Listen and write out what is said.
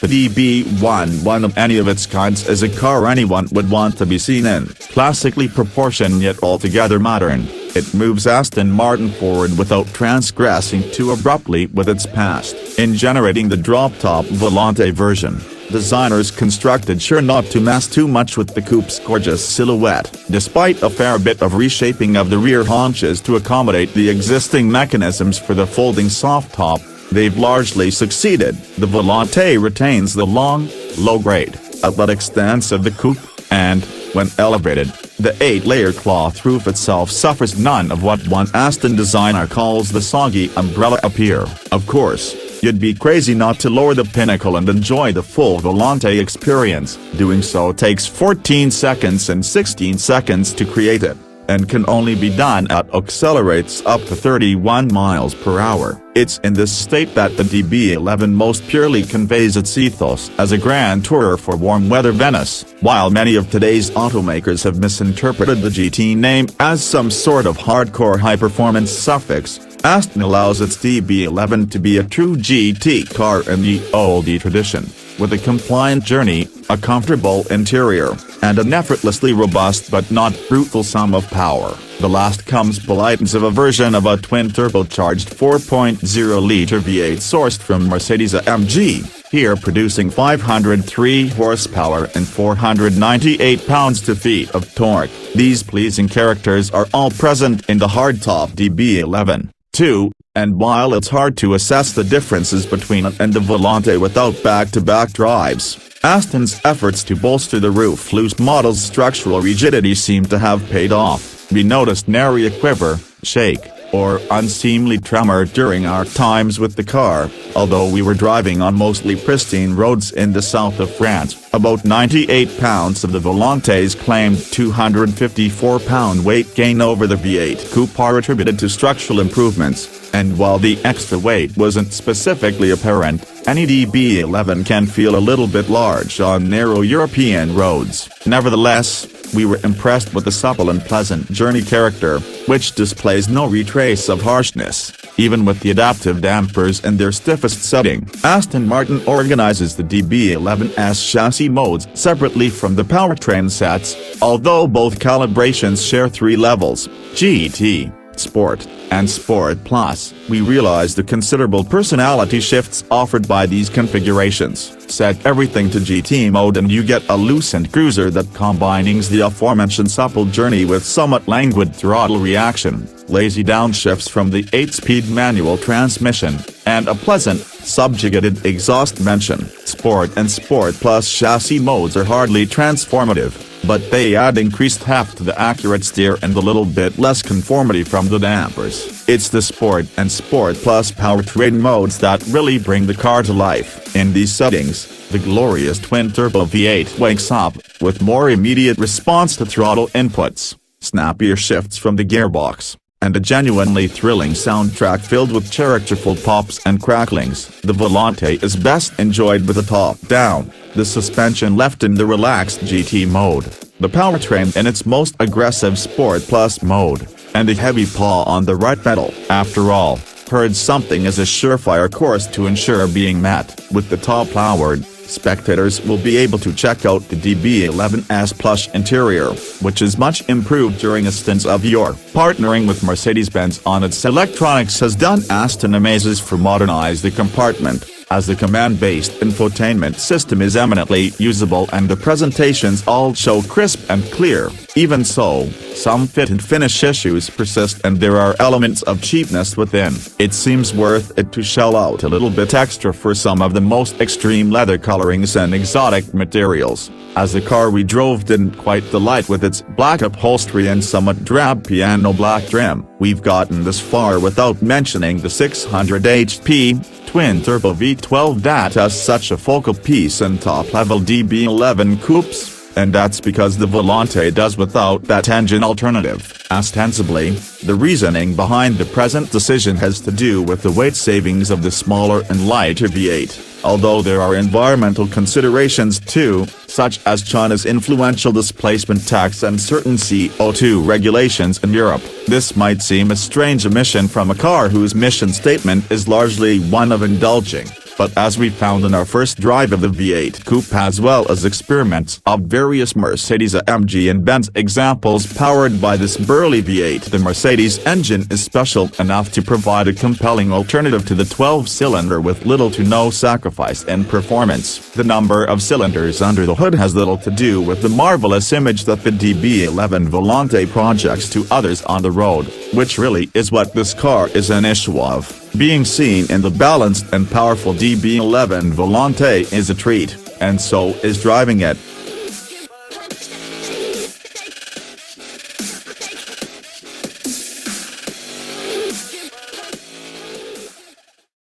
DB11, one of any of its kinds, is a car anyone would want to be seen in. Classically proportioned yet altogether modern, it moves Aston Martin forward without transgressing too abruptly with its past. In generating the drop-top Volante version, designers constructed sure not to mess too much with the coupe's gorgeous silhouette. Despite a fair bit of reshaping of the rear haunches to accommodate the existing mechanisms for the folding soft top, they've largely succeeded. The Volante retains the long, low-grade, athletic stance of the coupe, and, when elevated, the 8-layer cloth roof itself suffers none of what one Aston designer calls the soggy umbrella appear. Of course, you'd be crazy not to lower the pinnacle and enjoy the full Volante experience. Doing so takes 14 seconds and 16 seconds to create it, and can only be done at accelerates up to 31 miles per hour. It's in this state that the DB11 most purely conveys its ethos as a grand tourer for warm weather Venice. While many of today's automakers have misinterpreted the GT name as some sort of hardcore high-performance suffix, Aston allows its DB11 to be a true GT car in the oldie tradition, with a compliant journey, a comfortable interior, and an effortlessly robust but not brutal sum of power. The last comes Volante of a version of a twin-turbocharged 4.0-liter V8 sourced from Mercedes-AMG, here producing 503 horsepower and 498 pounds-feet of torque. These pleasing characters are all present in the hardtop DB11, too, and while it's hard to assess the differences between it and the Volante without back-to-back drives, Aston's efforts to bolster the roof-loose model's structural rigidity seem to have paid off. We noticed nary a quiver, shake, or unseemly tremor during our times with the car, although we were driving on mostly pristine roads in the south of France. About 98 pounds of the Volante's claimed 254-pound weight gain over the V8 coupe are attributed to structural improvements, and while the extra weight wasn't specifically apparent, any DB11 can feel a little bit large on narrow European roads. Nevertheless, we were impressed with the supple and pleasant journey character, which displays no retrace of harshness, even with the adaptive dampers in their stiffest setting. Aston Martin organizes the DB11's chassis modes separately from the powertrain sets, although both calibrations share 3 levels: GT, Sport, and Sport Plus. We realize the considerable personality shifts offered by these configurations. Set everything to GT mode and you get a loosened cruiser that combines the aforementioned supple journey with somewhat languid throttle reaction, lazy downshifts from the 8-speed manual transmission, and a pleasant, subjugated exhaust mention. Sport and Sport Plus chassis modes are hardly transformative, but they add increased heft to the accurate steer and a little bit less conformity from the dampers. It's the Sport and Sport Plus powertrain modes that really bring the car to life. In these settings, the glorious twin-turbo V8 wakes up, with more immediate response to throttle inputs, snappier shifts from the gearbox, and a genuinely thrilling soundtrack filled with characterful pops and cracklings. The Volante is best enjoyed with the top down, the suspension left in the relaxed GT mode, the powertrain in its most aggressive Sport Plus mode, and a heavy paw on the right pedal. After all, heard something is a surefire course to ensure being met. With the top lowered, spectators will be able to check out the DB11's plush interior, which is much improved during a stint of yore. Partnering with Mercedes-Benz on its electronics has done Aston amazes for modernize the compartment, as the command-based infotainment system is eminently usable and the presentations all show crisp and clear. Even so, some fit and finish issues persist and there are elements of cheapness within. It seems worth it to shell out a little bit extra for some of the most extreme leather colorings and exotic materials, as the car we drove didn't quite delight with its black upholstery and somewhat drab piano black trim. We've gotten this far without mentioning the 600 HP, twin-turbo V12 that has such a focal piece in top-level DB11 coupes, and that's because the Volante does without that engine alternative. Ostensibly, the reasoning behind the present decision has to do with the weight savings of the smaller and lighter V8, although there are environmental considerations too, such as China's influential displacement tax and certain CO2 regulations in Europe. This might seem a strange omission from a car whose mission statement is largely one of indulging but as we found in our first drive of the V8 Coupe as well as experiments of various Mercedes-AMG and Benz examples powered by this burly V8, the Mercedes engine is special enough to provide a compelling alternative to the 12-cylinder with little to no sacrifice in performance. The number of cylinders under the hood has little to do with the marvelous image that the DB11 Volante projects to others on the road, which really is what this car is an issue of. Being seen in the balanced and powerful DB11 Volante is a treat, and so is driving it.